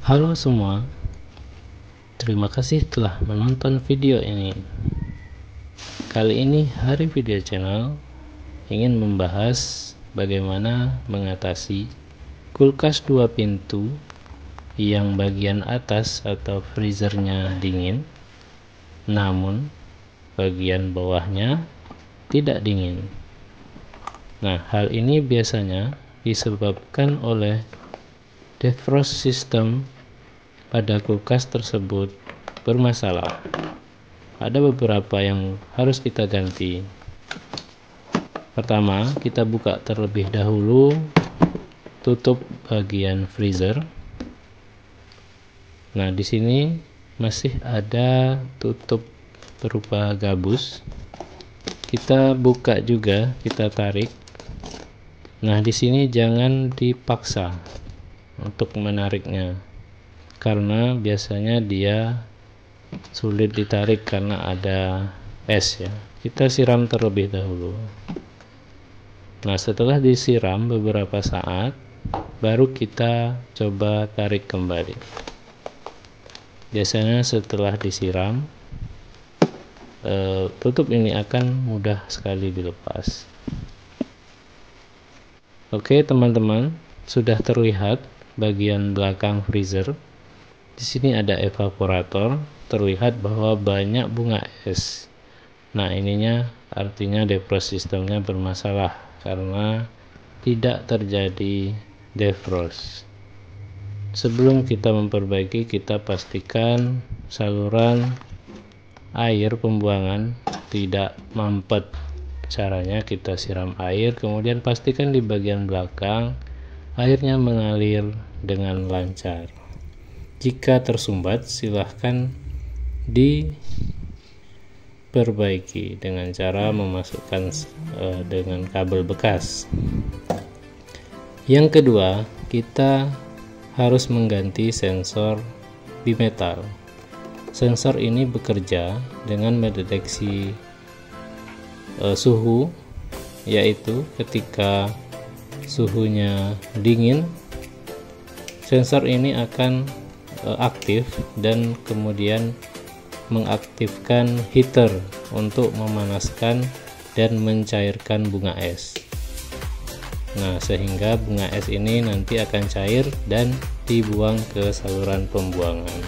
Halo semua, terima kasih telah menonton video ini. Kali ini Hari Video Channel ingin membahas bagaimana mengatasi kulkas 2 pintu yang bagian atas atau freezernya dingin, namun bagian bawahnya tidak dingin. Nah, hal ini biasanya disebabkan oleh defrost system pada kulkas tersebut bermasalah. Ada beberapa yang harus kita ganti. Pertama, kita buka terlebih dahulu tutup bagian freezer. Nah, di sini masih ada tutup berupa gabus. Kita buka juga, kita tarik. Nah, di sini jangan dipaksa untuk menariknya, karena biasanya dia sulit ditarik karena ada es ya. Kita siram terlebih dahulu. Nah, setelah disiram beberapa saat, baru kita coba tarik kembali. Biasanya setelah disiram, tutup ini akan mudah sekali dilepas. Oke teman-teman, sudah terlihat bagian belakang freezer. Di sini ada evaporator, terlihat bahwa banyak bunga es. Nah, ininya artinya defrost sistemnya bermasalah karena tidak terjadi defrost. Sebelum kita memperbaiki, kita pastikan saluran air pembuangan tidak mampet. Caranya kita siram air, kemudian pastikan di bagian belakang airnya mengalir dengan lancar. Jika tersumbat, silahkan diperbaiki dengan cara memasukkan dengan kabel bekas. Yang kedua, kita harus mengganti sensor bimetal. Sensor ini bekerja dengan mendeteksi suhu, yaitu ketika suhunya dingin, sensor ini akan aktif dan kemudian mengaktifkan heater untuk memanaskan dan mencairkan bunga es. Nah, sehingga bunga es ini nanti akan cair dan dibuang ke saluran pembuangan.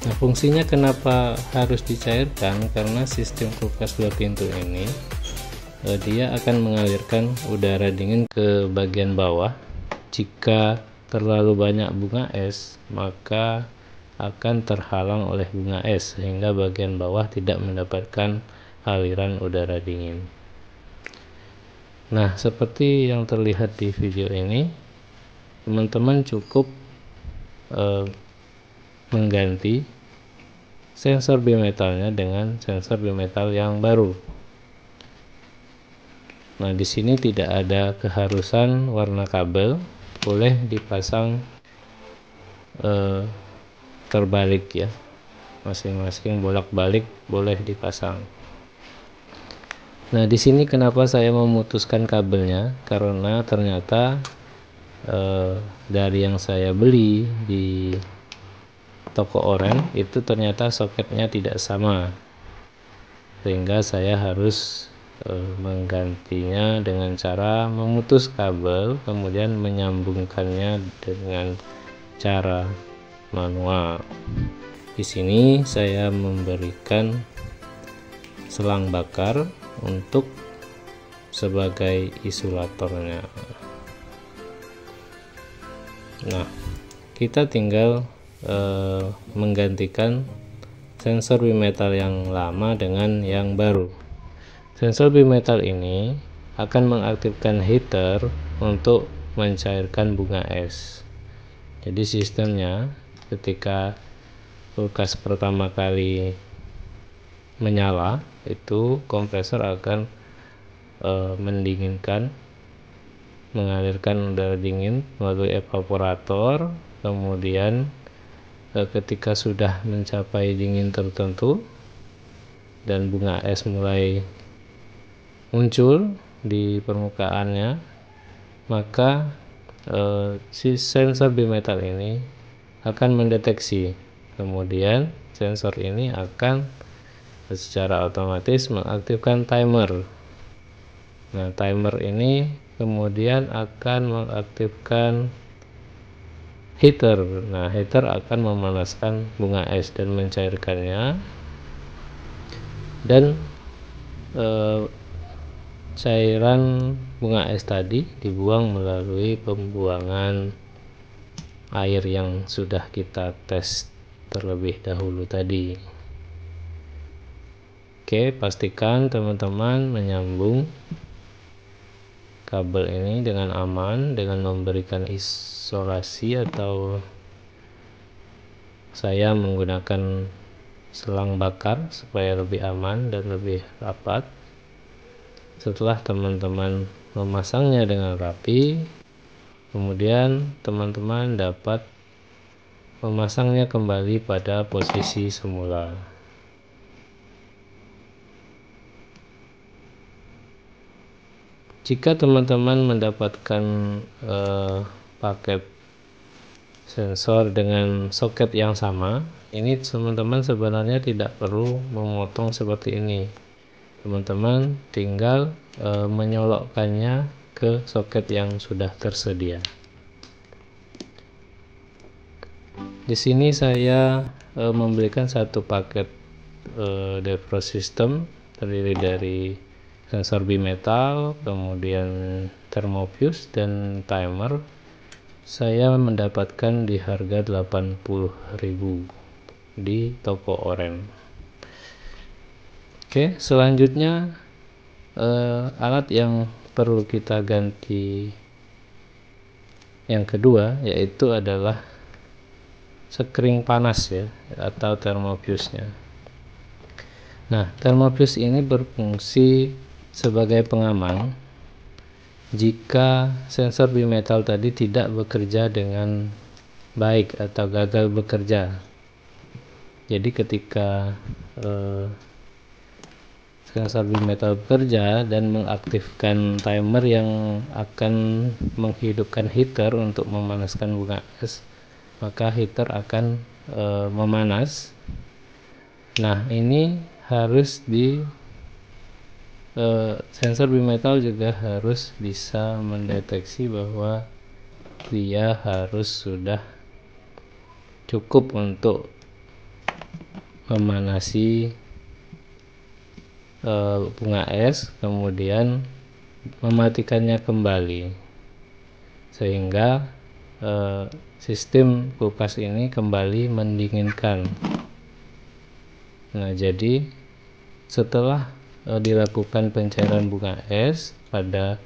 Nah, fungsinya kenapa harus dicairkan? Karena sistem kulkas 2 pintu ini dia akan mengalirkan udara dingin ke bagian bawah. Jika terlalu banyak bunga es, maka akan terhalang oleh bunga es sehingga bagian bawah tidak mendapatkan aliran udara dingin. Nah, seperti yang terlihat di video ini, teman-teman cukup mengganti sensor bimetalnya dengan sensor bimetal yang baru. Nah, di sini tidak ada keharusan warna kabel, boleh dipasang terbalik ya, masing-masing bolak-balik boleh dipasang. Nah, di sini kenapa saya memutuskan kabelnya, karena ternyata dari yang saya beli di toko oren itu ternyata soketnya tidak sama, sehingga saya harus menggantinya dengan cara memutus kabel kemudian menyambungkannya dengan cara manual. Di sini saya memberikan selang bakar untuk sebagai isolatornya. Nah, kita tinggal menggantikan sensor bimetal yang lama dengan yang baru. Sensor bimetal ini akan mengaktifkan heater untuk mencairkan bunga es. Jadi sistemnya ketika kulkas pertama kali menyala, itu kompresor akan mendinginkan, mengalirkan udara dingin melalui evaporator. Kemudian ketika sudah mencapai dingin tertentu dan bunga es mulai muncul di permukaannya, maka si sensor bimetal ini akan mendeteksi, kemudian sensor ini akan secara otomatis mengaktifkan timer. Nah, timer ini kemudian akan mengaktifkan heater. Nah, heater akan memanaskan bunga es dan mencairkannya, dan cairan bunga es tadi dibuang melalui pembuangan air yang sudah kita tes terlebih dahulu tadi. Oke, pastikan teman-teman menyambung kabel ini dengan aman dengan memberikan isolasi, atau saya menggunakan selang bakar supaya lebih aman dan lebih rapat. Setelah teman-teman memasangnya dengan rapi, kemudian teman-teman dapat memasangnya kembali pada posisi semula. Jika teman-teman mendapatkan paket sensor dengan soket yang sama, ini teman-teman sebenarnya tidak perlu memotong seperti ini. Teman-teman tinggal menyolokkannya ke soket yang sudah tersedia. Di sini saya memberikan satu paket defrost system terdiri dari sensor bimetal, kemudian thermofuse dan timer. Saya mendapatkan di harga 80.000 di toko Oren. Oke, selanjutnya alat yang perlu kita ganti yang kedua yaitu adalah sekring panas ya, atau thermofuse-nya. Nah, thermofuse ini berfungsi sebagai pengaman jika sensor bimetal tadi tidak bekerja dengan baik atau gagal bekerja. Jadi ketika sensor bimetal bekerja dan mengaktifkan timer yang akan menghidupkan heater untuk memanaskan bunga es, maka heater akan memanas. Nah, ini harus sensor bimetal juga harus bisa mendeteksi bahwa dia harus sudah cukup untuk memanasi bunga es, kemudian mematikannya kembali, sehingga sistem kulkas ini kembali mendinginkan. Nah, jadi setelah dilakukan pencairan bunga es pada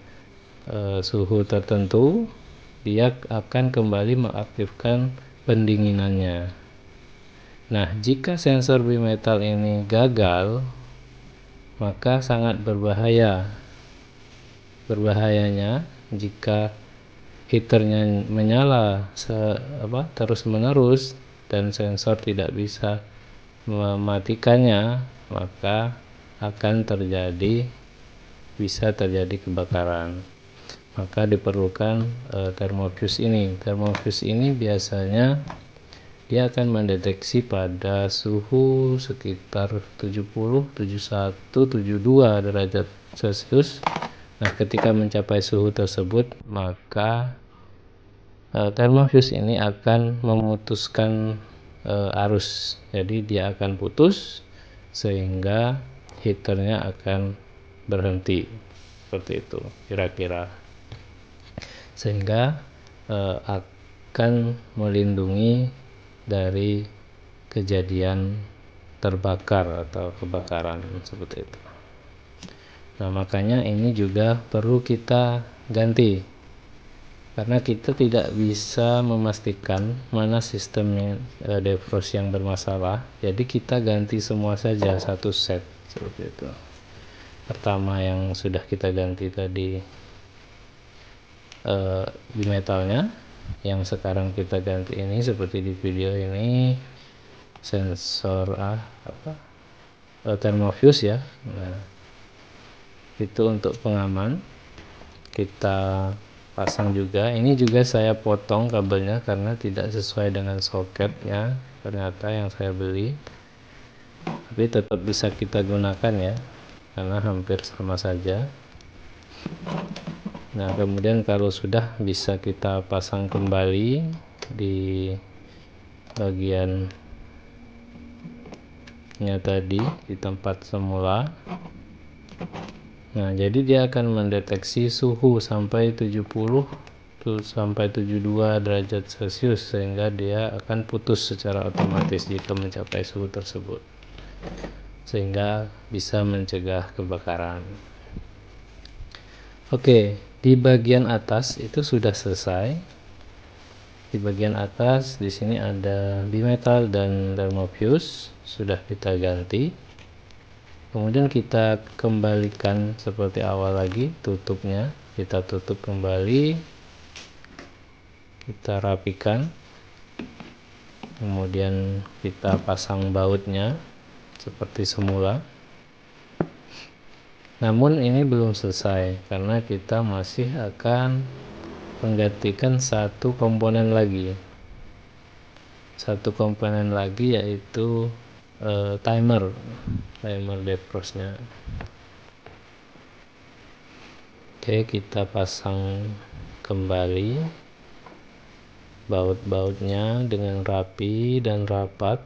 suhu tertentu, dia akan kembali mengaktifkan pendinginannya. Nah, jika sensor bimetal ini gagal, maka sangat berbahaya. Berbahayanya jika heaternya menyala terus-menerus dan sensor tidak bisa mematikannya, maka bisa terjadi kebakaran. Maka diperlukan thermofuse ini. Thermofuse ini biasanya dia akan mendeteksi pada suhu sekitar 70, 71, 72 derajat Celcius. Nah, ketika mencapai suhu tersebut, maka thermofuse ini akan memutuskan arus. Jadi dia akan putus sehingga heaternya akan berhenti. Seperti itu kira-kira. Sehingga akan melindungi dari kejadian terbakar atau kebakaran seperti itu. Nah, makanya ini juga perlu kita ganti, karena kita tidak bisa memastikan mana sistemnya defrost yang bermasalah. Jadi kita ganti semua saja satu set seperti itu. Pertama yang sudah kita ganti tadi bimetalnya, yang sekarang kita ganti ini seperti di video ini sensor thermofuse ya. Nah, itu untuk pengaman. Kita pasang juga. Ini juga saya potong kabelnya karena tidak sesuai dengan soketnya ternyata yang saya beli, tapi tetap bisa kita gunakan ya, karena hampir sama saja. Nah, kemudian kalau sudah, bisa kita pasang kembali di bagiannya tadi di tempat semula. Nah, jadi dia akan mendeteksi suhu sampai 70 sampai 72 derajat Celcius, sehingga dia akan putus secara otomatis jika mencapai suhu tersebut, sehingga bisa mencegah kebakaran. Oke, di bagian atas itu sudah selesai. Di bagian atas di sini ada bimetal dan thermofuse, sudah kita ganti. Kemudian kita kembalikan seperti awal lagi, tutupnya kita tutup kembali, kita rapikan, kemudian kita pasang bautnya seperti semula. Namun ini belum selesai karena kita masih akan menggantikan satu komponen lagi, yaitu timer defrostnya. Oke, kita pasang kembali baut-bautnya dengan rapi dan rapat.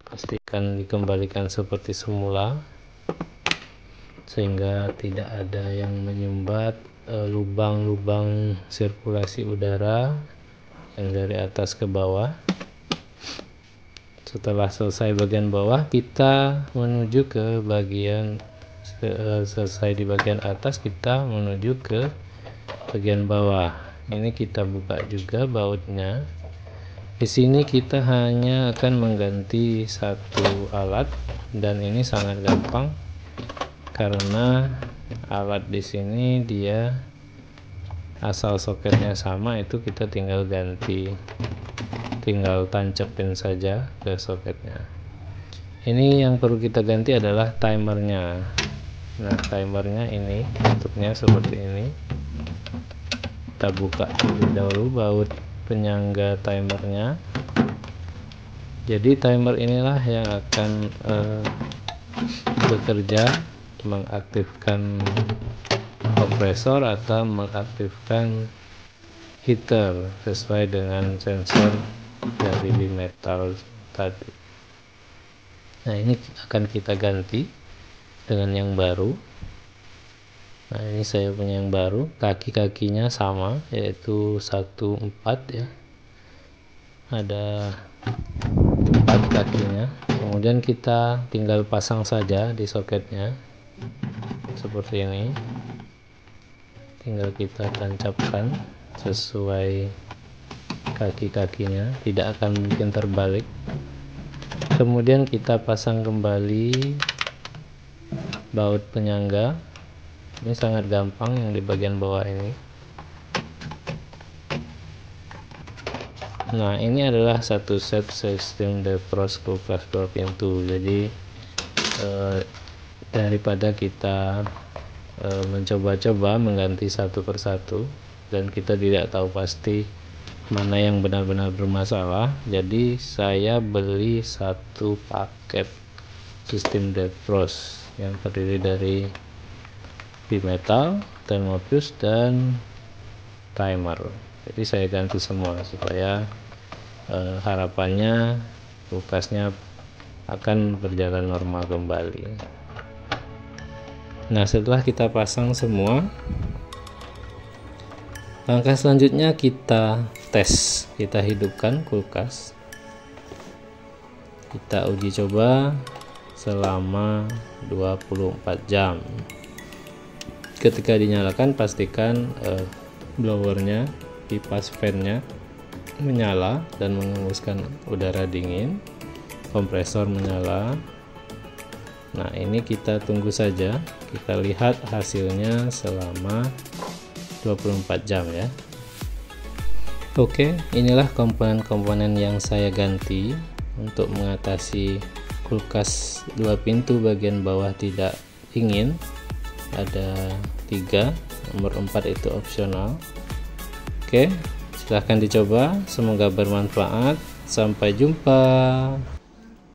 Pastikan dikembalikan seperti semula sehingga tidak ada yang menyumbat lubang-lubang sirkulasi udara yang dari atas ke bawah. Setelah selesai bagian bawah, kita menuju ke bagian selesai di bagian atas, kita menuju ke bagian bawah. Ini kita buka juga bautnya. Di sini kita hanya akan mengganti satu alat, dan ini sangat gampang karena alat di sini dia asal soketnya sama, itu kita tinggal ganti, tinggal tancapin saja ke soketnya. Ini yang perlu kita ganti adalah timernya. Nah, timernya ini bentuknya seperti ini. Kita buka terlebih dahulu baut penyangga timernya. Jadi timer inilah yang akan bekerja mengaktifkan kompresor atau mengaktifkan heater sesuai dengan sensor dari bimetal tadi. Nah, ini akan kita ganti dengan yang baru. Nah, ini saya punya yang baru, kaki-kakinya sama, yaitu 14 ya, ada 4 kakinya. Kemudian kita tinggal pasang saja di soketnya seperti ini, tinggal kita tancapkan sesuai kaki-kakinya, tidak akan mungkin terbalik. Kemudian kita pasang kembali baut penyangga. Ini sangat gampang yang di bagian bawah ini. Nah, ini adalah satu set sistem defrost kulkas 2 pintu. Jadi daripada kita mencoba-coba mengganti satu persatu dan kita tidak tahu pasti mana yang benar-benar bermasalah, jadi saya beli satu paket sistem defrost yang terdiri dari bimetal, thermofuse, dan timer. Jadi saya ganti semua supaya harapannya kulkasnya akan berjalan normal kembali. Nah, setelah kita pasang semua, langkah selanjutnya kita tes, kita hidupkan kulkas, kita uji coba selama 24 jam. Ketika dinyalakan, pastikan blowernya, kipas fan-nya menyala dan mengembuskan udara dingin, kompresor menyala. Nah, ini kita tunggu saja, kita lihat hasilnya selama 24 jam ya. Oke, inilah komponen-komponen yang saya ganti untuk mengatasi kulkas 2 pintu bagian bawah tidak dingin. ada 3, nomor 4 itu opsional. Oke, silahkan dicoba, semoga bermanfaat. Sampai jumpa.